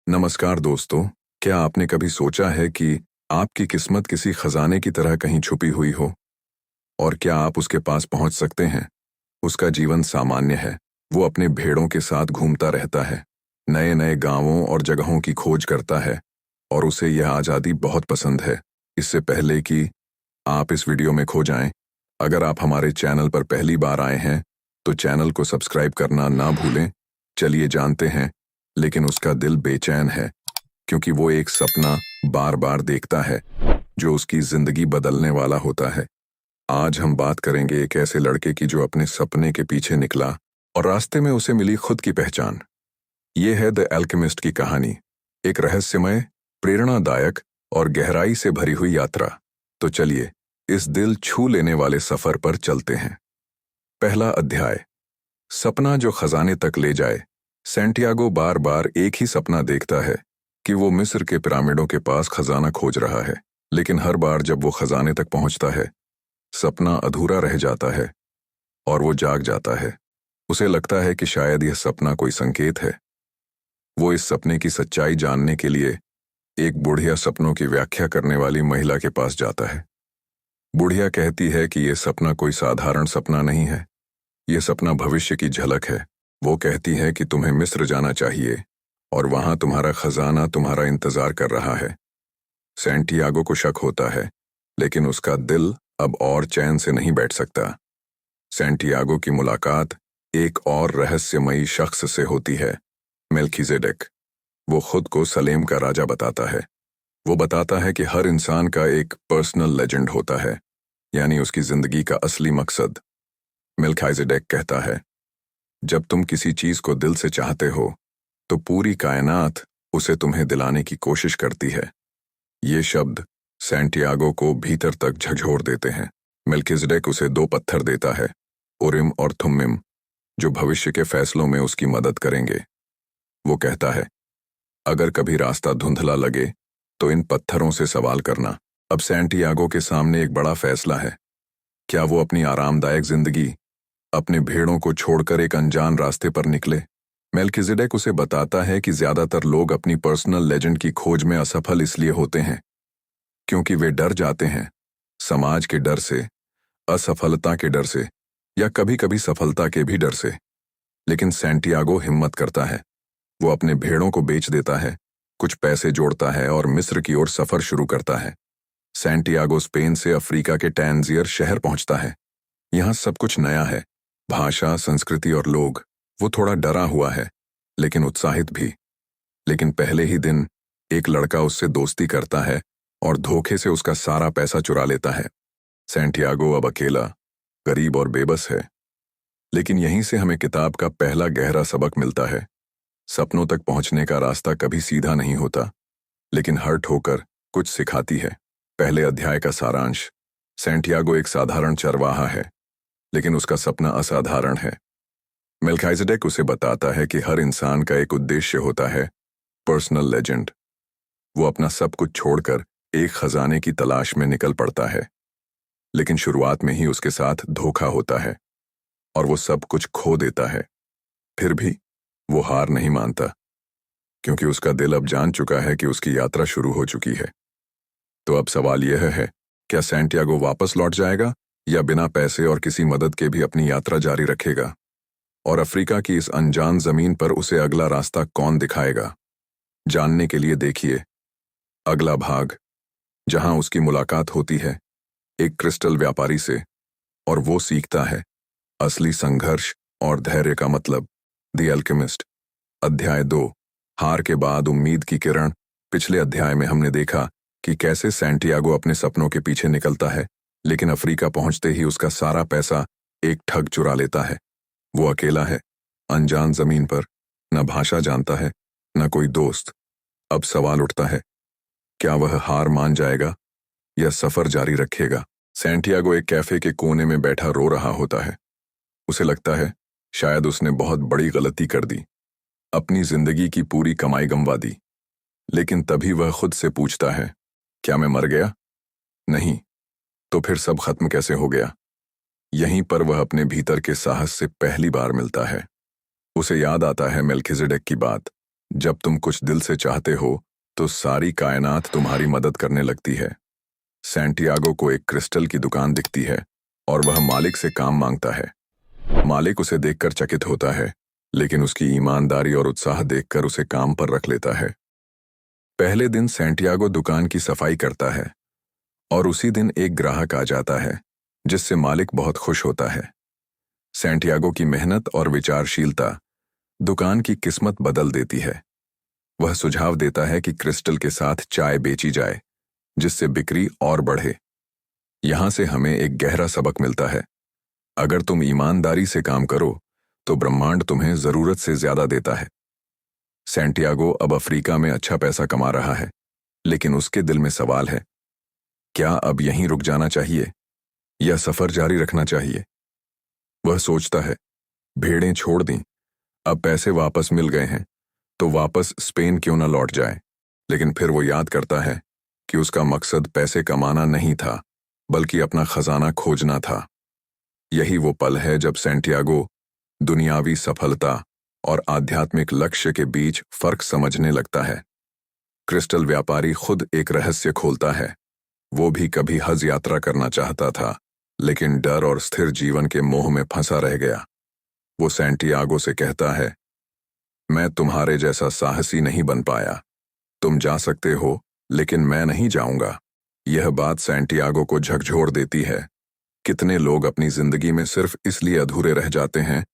नमस्कार दोस्तों। क्या आपने कभी सोचा है कि आपकी किस्मत किसी खजाने की तरह कहीं छुपी हुई हो और क्या आप उसके पास पहुंच सकते हैं? उसका जीवन सामान्य है। वो अपने भेड़ों के साथ घूमता रहता है, नए नए गांवों और जगहों की खोज करता है और उसे यह आज़ादी बहुत पसंद है। इससे पहले कि आप इस वीडियो में खो जाएं, अगर आप हमारे चैनल पर पहली बार आए हैं तो चैनल को सब्सक्राइब करना ना भूलें। चलिए जानते हैं। लेकिन उसका दिल बेचैन है क्योंकि वो एक सपना बार बार देखता है जो उसकी जिंदगी बदलने वाला होता है। आज हम बात करेंगे एक ऐसे लड़के की जो अपने सपने के पीछे निकला और रास्ते में उसे मिली खुद की पहचान। ये है द एल्केमिस्ट की कहानी, एक रहस्यमय, प्रेरणादायक और गहराई से भरी हुई यात्रा। तो चलिए इस दिल छू लेने वाले सफर पर चलते हैं। पहला अध्याय, सपना जो खजाने तक ले जाए। सैंटियागो बार बार एक ही सपना देखता है कि वो मिस्र के पिरामिडों के पास खजाना खोज रहा है, लेकिन हर बार जब वो खजाने तक पहुंचता है सपना अधूरा रह जाता है और वो जाग जाता है। उसे लगता है कि शायद यह सपना कोई संकेत है। वो इस सपने की सच्चाई जानने के लिए एक बुढ़िया सपनों की व्याख्या करने वाली महिला के पास जाता है। बुढ़िया कहती है कि यह सपना कोई साधारण सपना नहीं है, यह सपना भविष्य की झलक है। वो कहती है कि तुम्हें मिस्र जाना चाहिए और वहां तुम्हारा खजाना तुम्हारा इंतजार कर रहा है। सैंटियागो को शक होता है, लेकिन उसका दिल अब और चैन से नहीं बैठ सकता। सैंटियागो की मुलाकात एक और रहस्यमयी शख्स से होती है, मेल्कीजेडेक। वो खुद को सलेम का राजा बताता है। वो बताता है कि हर इंसान का एक पर्सनल लेजेंड होता है, यानी उसकी जिंदगी का असली मकसद। मेल्कीजेडेक कहता है, जब तुम किसी चीज को दिल से चाहते हो तो पूरी कायनात उसे तुम्हें दिलाने की कोशिश करती है। ये शब्द सैंटियागो को भीतर तक झकझोर देते हैं। मेल्कीजेडेक उसे 2 पत्थर देता है, उरिम और थुम्मिम, जो भविष्य के फैसलों में उसकी मदद करेंगे। वो कहता है, अगर कभी रास्ता धुंधला लगे तो इन पत्थरों से सवाल करना। अब सैंटियागो के सामने एक बड़ा फैसला है। क्या वो अपनी आरामदायक जिंदगी, अपने भेड़ों को छोड़कर एक अनजान रास्ते पर निकले? मेल्कीजेडेक उसे बताता है कि ज्यादातर लोग अपनी पर्सनल लेजेंड की खोज में असफल इसलिए होते हैं क्योंकि वे डर जाते हैं, समाज के डर से, असफलता के डर से या कभी कभी सफलता के भी डर से। लेकिन सैंटियागो हिम्मत करता है। वो अपने भेड़ों को बेच देता है, कुछ पैसे जोड़ता है और मिस्र की ओर सफर शुरू करता है। सैंटियागो स्पेन से अफ्रीका के टैंजियर शहर पहुंचता है। यहाँ सब कुछ नया है, भाषा, संस्कृति और लोग। वो थोड़ा डरा हुआ है, लेकिन उत्साहित भी। लेकिन पहले ही दिन एक लड़का उससे दोस्ती करता है और धोखे से उसका सारा पैसा चुरा लेता है। सैंटियागो अब अकेला, गरीब और बेबस है। लेकिन यहीं से हमें किताब का पहला गहरा सबक मिलता है। सपनों तक पहुंचने का रास्ता कभी सीधा नहीं होता, लेकिन हर ठोकर कुछ सिखाती है। पहले अध्याय का सारांश, सैंटियागो एक साधारण चरवाहा है, लेकिन उसका सपना असाधारण है। मेल्कीजेडेक उसे बताता है कि हर इंसान का एक उद्देश्य होता है, पर्सनल लेजेंड। वो अपना सब कुछ छोड़कर एक खजाने की तलाश में निकल पड़ता है, लेकिन शुरुआत में ही उसके साथ धोखा होता है और वो सब कुछ खो देता है। फिर भी वो हार नहीं मानता, क्योंकि उसका दिल अब जान चुका है कि उसकी यात्रा शुरू हो चुकी है। तो अब सवाल यह है, क्या सैंटियागो वापस लौट जाएगा या बिना पैसे और किसी मदद के भी अपनी यात्रा जारी रखेगा? और अफ्रीका की इस अनजान जमीन पर उसे अगला रास्ता कौन दिखाएगा? जानने के लिए देखिए अगला भाग, जहां उसकी मुलाकात होती है एक क्रिस्टल व्यापारी से और वो सीखता है असली संघर्ष और धैर्य का मतलब। The alchemist. अध्याय 2, हार के बाद उम्मीद की किरण। पिछले अध्याय में हमने देखा कि कैसे सैंटियागो अपने सपनों के पीछे निकलता है, लेकिन अफ्रीका पहुंचते ही उसका सारा पैसा एक ठग चुरा लेता है। वो अकेला है, अनजान जमीन पर, न भाषा जानता है, न कोई दोस्त। अब सवाल उठता है, क्या वह हार मान जाएगा या सफर जारी रखेगा? सैंटियागो एक कैफे के कोने में बैठा रो रहा होता है। उसे लगता है शायद उसने बहुत बड़ी गलती कर दी, अपनी जिंदगी की पूरी कमाई गंवा दी। लेकिन तभी वह खुद से पूछता है, क्या मैं मर गया? नहीं। तो फिर सब खत्म कैसे हो गया? यहीं पर वह अपने भीतर के साहस से पहली बार मिलता है। उसे याद आता है मेल्कीजेडेक की बात, जब तुम कुछ दिल से चाहते हो तो सारी कायनात तुम्हारी मदद करने लगती है। सैंटियागो को एक क्रिस्टल की दुकान दिखती है और वह मालिक से काम मांगता है। मालिक उसे देखकर चकित होता है, लेकिन उसकी ईमानदारी और उत्साह देखकर उसे काम पर रख लेता है। पहले दिन सैंटियागो दुकान की सफाई करता है और उसी दिन एक ग्राहक आ जाता है, जिससे मालिक बहुत खुश होता है। सैंटियागो की मेहनत और विचारशीलता दुकान की किस्मत बदल देती है। वह सुझाव देता है कि क्रिस्टल के साथ चाय बेची जाए, जिससे बिक्री और बढ़े। यहां से हमें एक गहरा सबक मिलता है। अगर तुम ईमानदारी से काम करो तो ब्रह्मांड तुम्हें जरूरत से ज्यादा देता है। सैंटियागो अब अफ्रीका में अच्छा पैसा कमा रहा है, लेकिन उसके दिल में सवाल है, क्या अब यहीं रुक जाना चाहिए या सफर जारी रखना चाहिए? वह सोचता है, भेड़ें छोड़ दी, अब पैसे वापस मिल गए हैं तो वापस स्पेन क्यों न लौट जाए। लेकिन फिर वो याद करता है कि उसका मकसद पैसे कमाना नहीं था, बल्कि अपना खजाना खोजना था। यही वो पल है जब सैंटियागो दुनियावी सफलता और आध्यात्मिक लक्ष्य के बीच फर्क समझने लगता है। क्रिस्टल व्यापारी खुद एक रहस्य खोलता है। वो भी कभी हज यात्रा करना चाहता था, लेकिन डर और स्थिर जीवन के मोह में फंसा रह गया। वो सैंटियागो से कहता है, मैं तुम्हारे जैसा साहसी नहीं बन पाया। तुम जा सकते हो, लेकिन मैं नहीं जाऊंगा। यह बात सैंटियागो को झकझोर देती है। कितने लोग अपनी जिंदगी में सिर्फ इसलिए अधूरे रह जाते हैं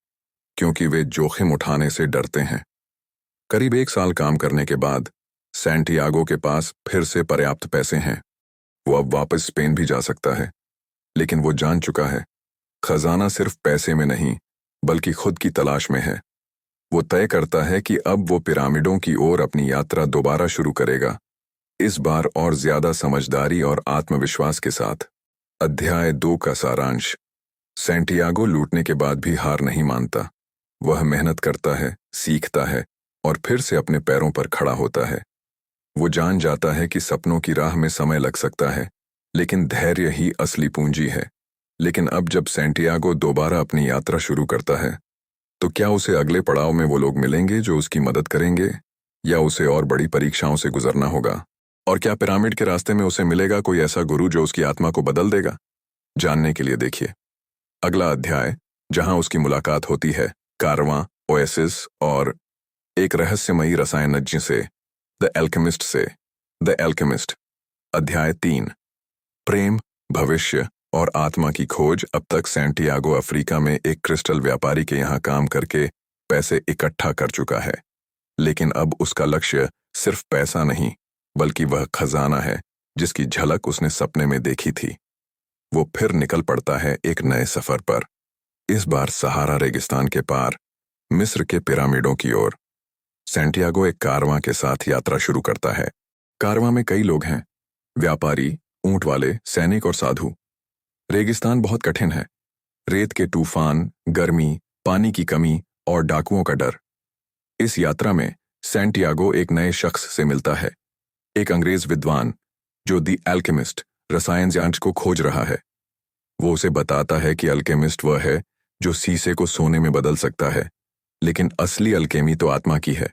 क्योंकि वे जोखिम उठाने से डरते हैं। करीब 1 साल काम करने के बाद सैंटियागो के पास फिर से पर्याप्त पैसे हैं। वो अब वापस स्पेन भी जा सकता है, लेकिन वो जान चुका है, खजाना सिर्फ पैसे में नहीं, बल्कि खुद की तलाश में है। वो तय करता है कि अब वो पिरामिडों की ओर अपनी यात्रा दोबारा शुरू करेगा, इस बार और ज्यादा समझदारी और आत्मविश्वास के साथ। अध्याय 2 का सारांश। सैंटियागो लूटने के बाद भी हार नहीं मानता। वह मेहनत करता है, सीखता है और फिर से अपने पैरों पर खड़ा होता है। वो जान जाता है कि सपनों की राह में समय लग सकता है, लेकिन धैर्य ही असली पूंजी है। लेकिन अब जब सैंटियागो दोबारा अपनी यात्रा शुरू करता है, तो क्या उसे अगले पड़ाव में वो लोग मिलेंगे जो उसकी मदद करेंगे, या उसे और बड़ी परीक्षाओं से गुजरना होगा? और क्या पिरामिड के रास्ते में उसे मिलेगा कोई ऐसा गुरु जो उसकी आत्मा को बदल देगा? जानने के लिए देखिए अगला अध्याय, जहां उसकी मुलाकात होती है कारवां, ओएसिस और एक रहस्यमयी रसायनज्ञ से, द एल्केमिस्ट से। The alchemist. अध्याय 3। प्रेम, भविष्य और आत्मा की खोज। अब तक सैंटियागो अफ्रीका में एक क्रिस्टल व्यापारी के यहाँ काम करके पैसे इकट्ठा कर चुका है, लेकिन अब उसका लक्ष्य सिर्फ पैसा नहीं, बल्कि वह खजाना है जिसकी झलक उसने सपने में देखी थी। वो फिर निकल पड़ता है एक नए सफर पर, इस बार सहारा रेगिस्तान के पार, मिस्र के पिरामिडों की ओर। सैंटियागो एक कारवां के साथ यात्रा शुरू करता है। कारवां में कई लोग हैं, व्यापारी, ऊंट वाले, सैनिक और साधु। रेगिस्तान बहुत कठिन है। रेत के तूफान, गर्मी, पानी की कमी और डाकुओं का डर। इस यात्रा में सैंटियागो एक नए शख्स से मिलता है, एक अंग्रेज विद्वान जो द एल्केमिस्ट, रसायन जांच को खोज रहा है। वो उसे बताता है कि अल्केमिस्ट वह है जो शीशे को सोने में बदल सकता है, लेकिन असली अल्केमी तो आत्मा की है।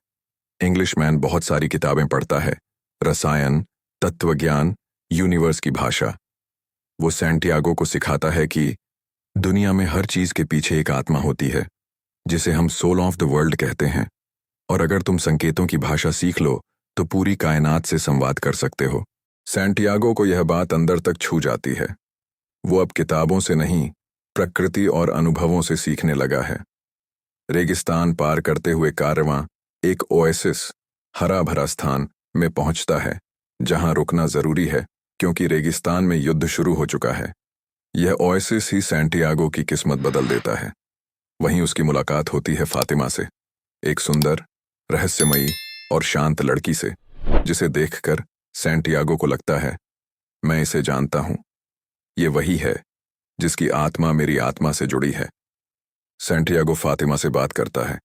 इंग्लिशमैन बहुत सारी किताबें पढ़ता है, रसायन, तत्वज्ञान, यूनिवर्स की भाषा। वो सैंटियागो को सिखाता है कि दुनिया में हर चीज के पीछे एक आत्मा होती है, जिसे हम सोल ऑफ द वर्ल्ड कहते हैं, और अगर तुम संकेतों की भाषा सीख लो तो पूरी कायनात से संवाद कर सकते हो। सैंटियागो को यह बात अंदर तक छू जाती है। वो अब किताबों से नहीं, प्रकृति और अनुभवों से सीखने लगा है। रेगिस्तान पार करते हुए कारवां एक ओएसिस, हरा भरा स्थान में पहुंचता है, जहां रुकना जरूरी है क्योंकि रेगिस्तान में युद्ध शुरू हो चुका है। यह ओएसिस ही सैंटियागो की किस्मत बदल देता है। वहीं उसकी मुलाकात होती है फातिमा से, एक सुंदर, रहस्यमयी और शांत लड़की से, जिसे देखकर सैंटियागो को लगता है, मैं इसे जानता हूं। ये वही है जिसकी आत्मा मेरी आत्मा से जुड़ी है। सैंटियागो फातिमा से बात करता है।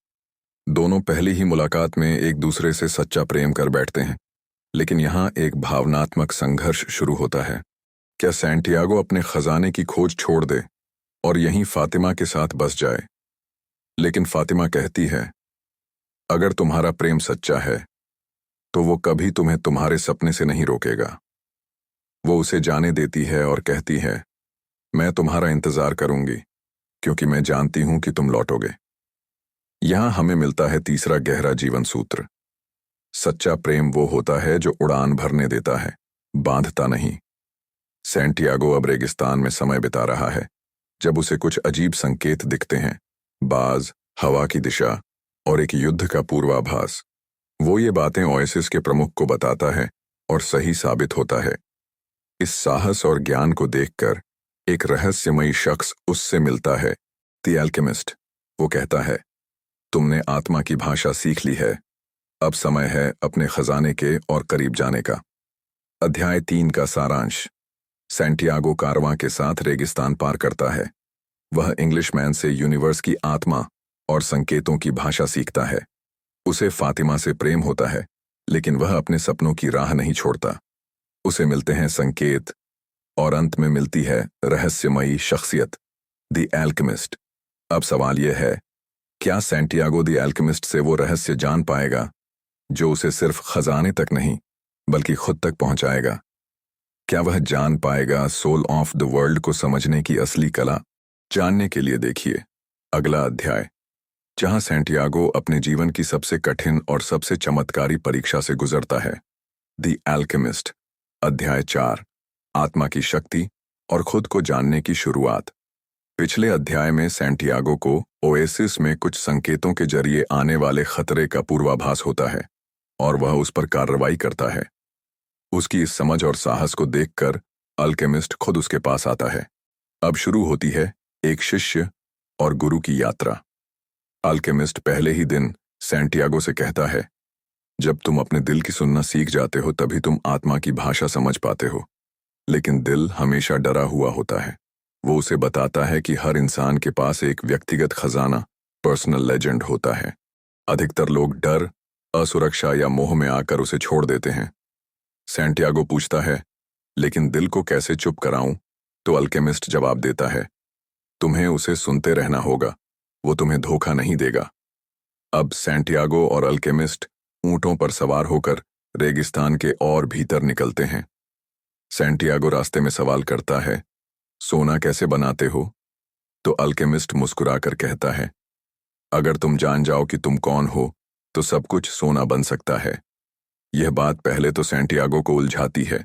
दोनों पहली ही मुलाकात में एक दूसरे से सच्चा प्रेम कर बैठते हैं, लेकिन यहां एक भावनात्मक संघर्ष शुरू होता है। क्या सैंटियागो अपने खजाने की खोज छोड़ दे और यहीं फातिमा के साथ बस जाए? लेकिन फातिमा कहती है, अगर तुम्हारा प्रेम सच्चा है तो वो कभी तुम्हें तुम्हारे सपने से नहीं रोकेगा। वो उसे जाने देती है और कहती है, मैं तुम्हारा इंतजार करूंगी क्योंकि मैं जानती हूं कि तुम लौटोगे। यहां हमें मिलता है तीसरा गहरा जीवन सूत्र। सच्चा प्रेम वो होता है जो उड़ान भरने देता है, बांधता नहीं। सैंटियागो अब रेगिस्तान में समय बिता रहा है जब उसे कुछ अजीब संकेत दिखते हैं, बाज, हवा की दिशा और एक युद्ध का पूर्वाभास। वो ये बातें ओएसिस के प्रमुख को बताता है और सही साबित होता है। इस साहस और ज्ञान को देखकर एक रहस्यमयी शख्स उससे मिलता है, द एल्केमिस्ट। वो कहता है, तुमने आत्मा की भाषा सीख ली है, अब समय है अपने खजाने के और करीब जाने का। अध्याय 3 का सारांश। सैंटियागो कारवां के साथ रेगिस्तान पार करता है। वह इंग्लिशमैन से यूनिवर्स की आत्मा और संकेतों की भाषा सीखता है। उसे फातिमा से प्रेम होता है, लेकिन वह अपने सपनों की राह नहीं छोड़ता। उसे मिलते हैं संकेत और अंत में मिलती है रहस्यमयी शख्सियत, द एल्केमिस्ट। अब सवाल यह है, क्या सैंटियागो द एल्केमिस्ट से वो रहस्य जान पाएगा जो उसे सिर्फ खजाने तक नहीं बल्कि खुद तक पहुंचाएगा? क्या वह जान पाएगा सोल ऑफ द वर्ल्ड को समझने की असली कला? जानने के लिए देखिए अगला अध्याय, जहां सैंटियागो अपने जीवन की सबसे कठिन और सबसे चमत्कारी परीक्षा से गुजरता है। The alchemist. अध्याय 4, आत्मा की शक्ति और खुद को जानने की शुरुआत। पिछले अध्याय में सैंटियागो को ओएसिस में कुछ संकेतों के जरिए आने वाले खतरे का पूर्वाभास होता है और वह उस पर कार्रवाई करता है। उसकी इस समझ और साहस को देखकर अल्केमिस्ट खुद उसके पास आता है। अब शुरू होती है एक शिष्य और गुरु की यात्रा। अल्केमिस्ट पहले ही दिन सैंटियागो से कहता है, जब तुम अपने दिल की सुनना सीख जाते हो तभी तुम आत्मा की भाषा समझ पाते हो। लेकिन दिल हमेशा डरा हुआ होता है। वो उसे बताता है कि हर इंसान के पास एक व्यक्तिगत खजाना, पर्सनल लेजेंड होता है। अधिकतर लोग डर, असुरक्षा या मोह में आकर उसे छोड़ देते हैं। सैंटियागो पूछता है, लेकिन दिल को कैसे चुप कराऊं? तो अल्केमिस्ट जवाब देता है, तुम्हें उसे सुनते रहना होगा, वो तुम्हें धोखा नहीं देगा। अब सैंटियागो और अल्केमिस्ट ऊंटों पर सवार होकर रेगिस्तान के और भीतर निकलते हैं। सैंटियागो रास्ते में सवाल करता है, सोना कैसे बनाते हो? तो अल्केमिस्ट मुस्कुराकर कहता है, अगर तुम जान जाओ कि तुम कौन हो तो सब कुछ सोना बन सकता है। यह बात पहले तो सैंटियागो को उलझाती है,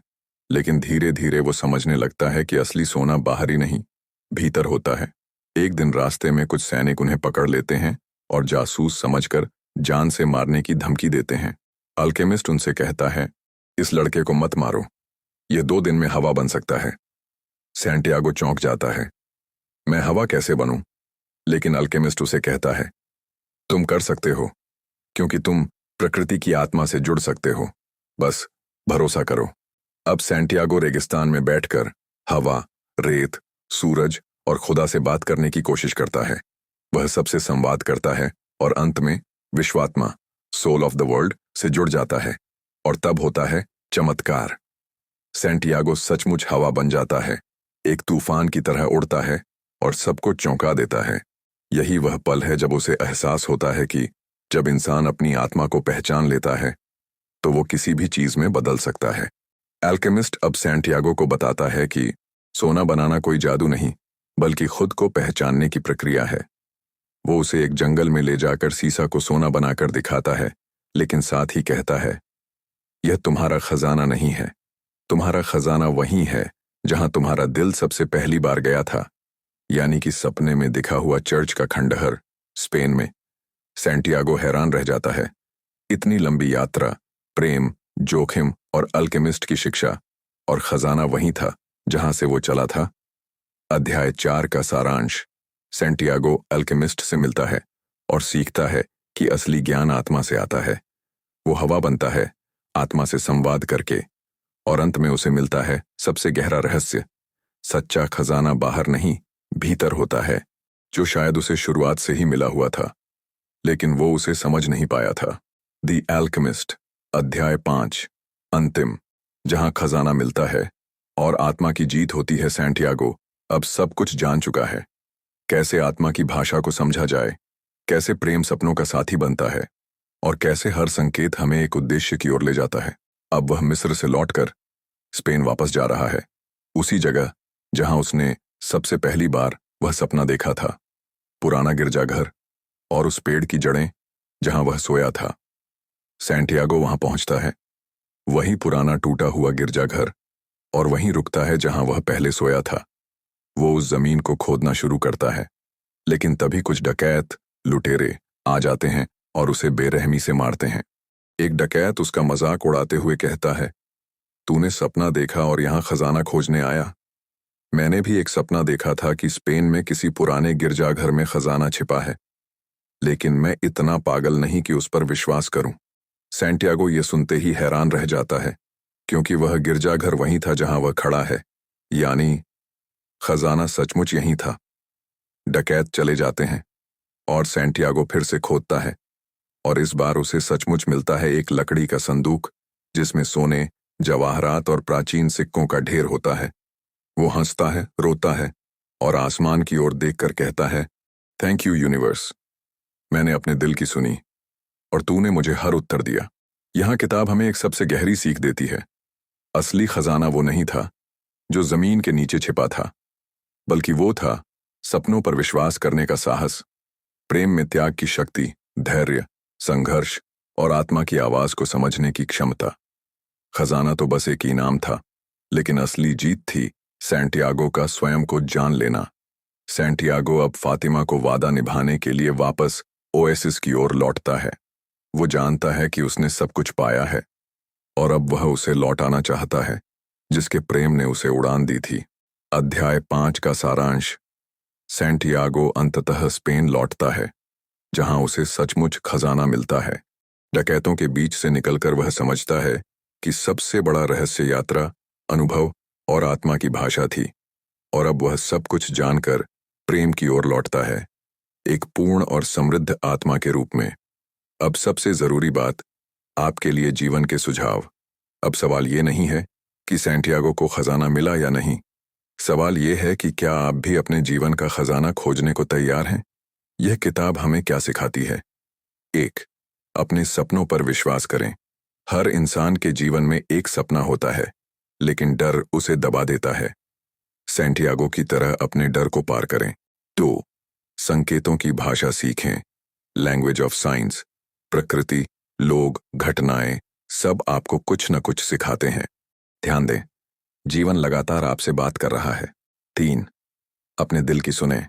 लेकिन धीरे धीरे वो समझने लगता है कि असली सोना बाहरी नहीं, भीतर होता है। एक दिन रास्ते में कुछ सैनिक उन्हें पकड़ लेते हैं और जासूस समझकर जान से मारने की धमकी देते हैं। अल्केमिस्ट उनसे कहता है, इस लड़के को मत मारो, यह 2 दिन में हवा बन सकता है। सैंटियागो चौंक जाता है, मैं हवा कैसे बनूं? लेकिन अल्केमिस्ट उसे कहता है, तुम कर सकते हो, क्योंकि तुम प्रकृति की आत्मा से जुड़ सकते हो, बस भरोसा करो। अब सैंटियागो रेगिस्तान में बैठकर हवा, रेत, सूरज और खुदा से बात करने की कोशिश करता है। वह सबसे संवाद करता है और अंत में विश्वात्मा, सोल ऑफ द वर्ल्ड से जुड़ जाता है और तब होता है चमत्कार। सैंटियागो सचमुच हवा बन जाता है, एक तूफान की तरह उड़ता है और सबको चौंका देता है। यही वह पल है जब उसे एहसास होता है कि जब इंसान अपनी आत्मा को पहचान लेता है तो वो किसी भी चीज में बदल सकता है। एल्केमिस्ट अब सैंटियागो को बताता है कि सोना बनाना कोई जादू नहीं, बल्कि खुद को पहचानने की प्रक्रिया है। वो उसे एक जंगल में ले जाकर सीसा को सोना बनाकर दिखाता है, लेकिन साथ ही कहता है, यह तुम्हारा खजाना नहीं है, तुम्हारा खजाना वहीं है जहां तुम्हारा दिल सबसे पहली बार गया था, यानी कि सपने में दिखा हुआ चर्च का खंडहर, स्पेन में। सैंटियागो हैरान रह जाता है, इतनी लंबी यात्रा, प्रेम, जोखिम और अल्केमिस्ट की शिक्षा, और खजाना वहीं था जहां से वो चला था। अध्याय 4 का सारांश। सैंटियागो अल्केमिस्ट से मिलता है और सीखता है कि असली ज्ञान आत्मा से आता है। वो हवा बनता है आत्मा से संवाद करके, और अंत में उसे मिलता है सबसे गहरा रहस्य। सच्चा खजाना बाहर नहीं, भीतर होता है, जो शायद उसे शुरुआत से ही मिला हुआ था, लेकिन वो उसे समझ नहीं पाया था। The alchemist. अध्याय 5, अंतिम, जहां खजाना मिलता है और आत्मा की जीत होती है। सैंटियागो अब सब कुछ जान चुका है, कैसे आत्मा की भाषा को समझा जाए, कैसे प्रेम सपनों का साथी बनता है और कैसे हर संकेत हमें एक उद्देश्य की ओर ले जाता है। अब वह मिस्र से लौटकर स्पेन वापस जा रहा है, उसी जगह जहां उसने सबसे पहली बार वह सपना देखा था, पुराना गिरजाघर और उस पेड़ की जड़ें जहां वह सोया था। सैंटियागो वहां पहुंचता है, वही पुराना टूटा हुआ गिरजाघर, और वहीं रुकता है जहां वह पहले सोया था। वो उस जमीन को खोदना शुरू करता है, लेकिन तभी कुछ डकैत लुटेरे आ जाते हैं और उसे बेरहमी से मारते हैं। एक डकैत उसका मजाक उड़ाते हुए कहता है, तूने सपना देखा और यहां खजाना खोजने आया? मैंने भी एक सपना देखा था कि स्पेन में किसी पुराने गिरजाघर में खजाना छिपा है, लेकिन मैं इतना पागल नहीं कि उस पर विश्वास करूं। सैंटियागो ये सुनते ही हैरान रह जाता है, क्योंकि वह गिरजाघर वहीं था जहां वह खड़ा है, यानी खजाना सचमुच यहीं था। डकैत चले जाते हैं और सैंटियागो फिर से खोदता है, और इस बार उसे सचमुच मिलता है एक लकड़ी का संदूक जिसमें सोने, जवाहरात और प्राचीन सिक्कों का ढेर होता है। वो हंसता है, रोता है और आसमान की ओर देखकर कहता है, थैंक यू यूनिवर्स, मैंने अपने दिल की सुनी और तूने मुझे हर उत्तर दिया। यहां किताब हमें एक सबसे गहरी सीख देती है। असली खजाना वो नहीं था जो जमीन के नीचे छिपा था, बल्कि वो था सपनों पर विश्वास करने का साहस, प्रेम में त्याग की शक्ति, धैर्य, संघर्ष और आत्मा की आवाज को समझने की क्षमता। खजाना तो बस एक इनाम था, लेकिन असली जीत थी सैंटियागो का स्वयं को जान लेना। सैंटियागो अब फातिमा को वादा निभाने के लिए वापस ओएसिस की ओर लौटता है। वो जानता है कि उसने सब कुछ पाया है और अब वह उसे लौटाना चाहता है जिसके प्रेम ने उसे उड़ान दी थी। अध्याय 5 का सारांश। सैंटियागो अंततः स्पेन लौटता है, जहां उसे सचमुच खजाना मिलता है। डकैतों के बीच से निकलकर वह समझता है कि सबसे बड़ा रहस्य यात्रा, अनुभव और आत्मा की भाषा थी, और अब वह सब कुछ जानकर प्रेम की ओर लौटता है, एक पूर्ण और समृद्ध आत्मा के रूप में। अब सबसे जरूरी बात, आपके लिए जीवन के सुझाव। अब सवाल ये नहीं है कि सैंटियागो को खजाना मिला या नहीं, सवाल ये है कि क्या आप भी अपने जीवन का खजाना खोजने को तैयार हैं? यह किताब हमें क्या सिखाती है? 1. अपने सपनों पर विश्वास करें। हर इंसान के जीवन में एक सपना होता है, लेकिन डर उसे दबा देता है। सैंटियागो की तरह अपने डर को पार करें। 2. संकेतों की भाषा सीखें। Language of science. प्रकृति, लोग, घटनाएं सब आपको कुछ न कुछ सिखाते हैं। ध्यान दें, जीवन लगातार आपसे बात कर रहा है। 3. अपने दिल की सुने।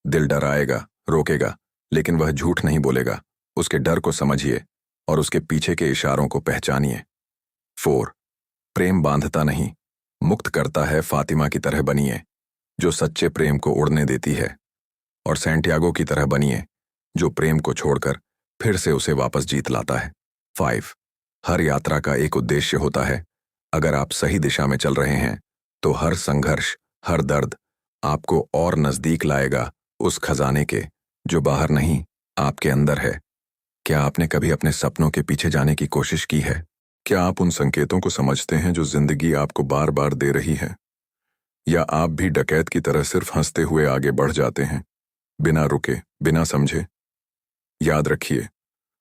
दिल डराएगा, रोकेगा, लेकिन वह झूठ नहीं बोलेगा। उसके डर को समझिए और उसके पीछे के इशारों को पहचानिए। 4. प्रेम बांधता नहीं, मुक्त करता है। फातिमा की तरह बनिए, जो सच्चे प्रेम को उड़ने देती है, और सैंटियागो की तरह बनिए, जो प्रेम को छोड़कर फिर से उसे वापस जीत लाता है। 5. हर यात्रा का एक उद्देश्य होता है। अगर आप सही दिशा में चल रहे हैं, तो हर संघर्ष, हर दर्द आपको और नजदीक लाएगा उस खजाने के जो बाहर नहीं, आपके अंदर है। क्या आपने कभी अपने सपनों के पीछे जाने की कोशिश की है? क्या आप उन संकेतों को समझते हैं जो जिंदगी आपको बार बार दे रही है? या आप भी डकैत की तरह सिर्फ हंसते हुए आगे बढ़ जाते हैं, बिना रुके, बिना समझे? याद रखिए,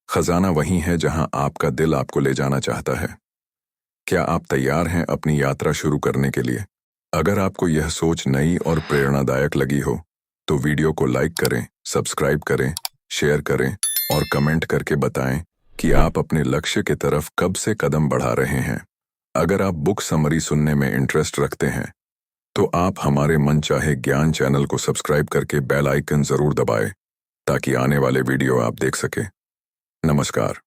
खजाना वही है जहां आपका दिल आपको ले जाना चाहता है। क्या आप तैयार हैं अपनी यात्रा शुरू करने के लिए? अगर आपको यह सोच नई और प्रेरणादायक लगी हो, तो वीडियो को लाइक करें, सब्सक्राइब करें, शेयर करें और कमेंट करके बताएं कि आप अपने लक्ष्य की तरफ कब से कदम बढ़ा रहे हैं। अगर आप बुक समरी सुनने में इंटरेस्ट रखते हैं, तो आप हमारे मनचाहे ज्ञान चैनल को सब्सक्राइब करके बेल आइकन जरूर दबाएं, ताकि आने वाले वीडियो आप देख सकें। नमस्कार।